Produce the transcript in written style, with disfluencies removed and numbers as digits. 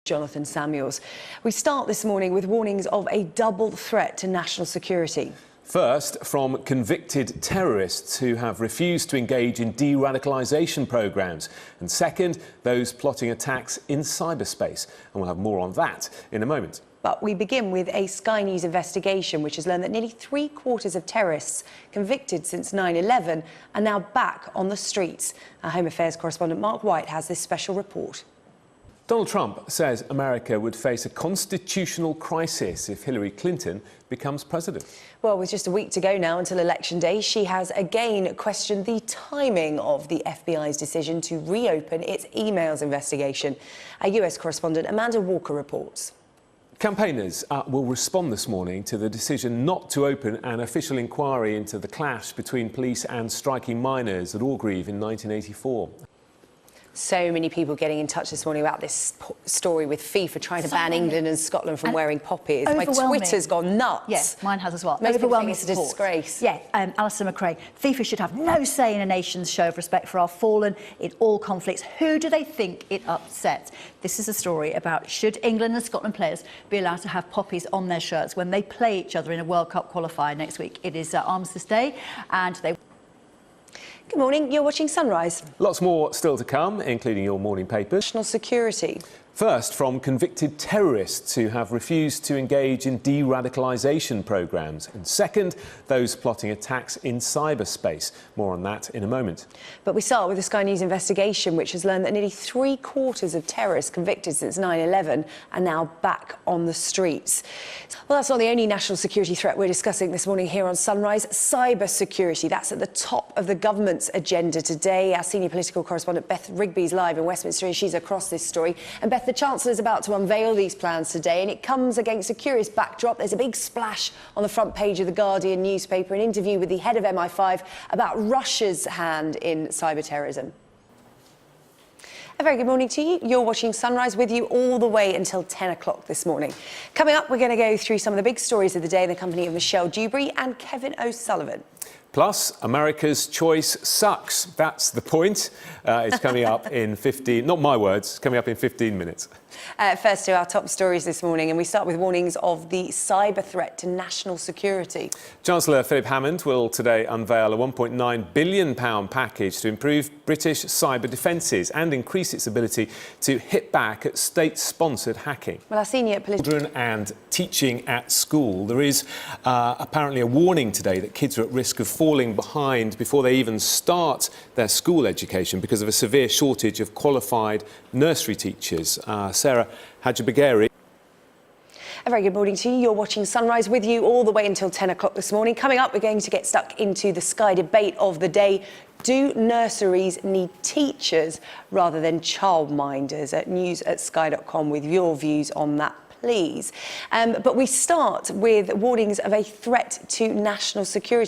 Jonathan Samuels. We start this morning with warnings of a double threat to national security. First, from convicted terrorists who have refused to engage in de-radicalisation programmes. And second, those plotting attacks in cyberspace. And we'll have more on that in a moment. But we begin with a Sky News investigation which has learned that nearly three-quarters of terrorists convicted since 9/11 are now back on the streets. Our Home Affairs correspondent Mark White has this special report. Donald Trump says America would face a constitutional crisis if Hillary Clinton becomes president. Well, with just a week to go now until Election Day, she has again questioned the timing of the FBI's decision to reopen its emails investigation. Our US correspondent Amanda Walker reports. Campaigners will respond this morning to the decision not to open an official inquiry into the clash between police and striking miners at Orgreave in 1984. So many people getting in touch this morning about this story with FIFA trying to ban England and Scotland from wearing poppies. My Twitter's gone nuts. Yes, mine has as well. Most Overwhelming it's a disgrace. Yeah, Alison McRae. FIFA should have no say in a nation's show of respect for our fallen in all conflicts. Who do they think it upsets? This is a story about should England and Scotland players be allowed to have poppies on their shirts when they play each other in a World Cup qualifier next week. It is Armistice Day and they... Good morning, you're watching Sunrise. Lots more still to come, including your morning papers. National security. First, from convicted terrorists who have refused to engage in de-radicalisation programmes. And second, those plotting attacks in cyberspace. More on that in a moment. But we start with the Sky News investigation, which has learned that nearly three-quarters of terrorists convicted since 9/11 are now back on the streets. Well, that's not the only national security threat we're discussing this morning here on Sunrise. Cyber security, that's at the top of the government's agenda today. Our senior political correspondent Beth Rigby's live in Westminster and she's across this story. And Beth, the Chancellor is about to unveil these plans today, and it comes against a curious backdrop. There's a big splash on the front page of the Guardian newspaper, an interview with the head of MI5 about Russia's hand in cyber terrorism. A very good morning to you. You're watching Sunrise, with you all the way until 10 o'clock this morning. Coming up, we're going to go through some of the big stories of the day in the company of Michelle Dewberry and Kevin O'Sullivan. Plus, America's choice sucks. That's the point. It's coming up in 15... Not my words, coming up in 15 minutes. First to our top stories this morning, and we start with warnings of the cyber threat to national security. Chancellor Philip Hammond will today unveil a £1.9 billion package to improve British cyber defences and increase its ability to hit back at state-sponsored hacking. Well, our senior children and teaching at school. There is apparently a warning today that kids are at risk of falling behind before they even start their school education because of a severe shortage of qualified nursery teachers. Sarah Hadjibagheri. A very good morning to you. You're watching Sunrise, with you all the way until 10 o'clock this morning. Coming up, we're going to get stuck into the Sky debate of the day. Do nurseries need teachers rather than childminders? At news@sky.com with your views on that, please. But we start with warnings of a threat to national security.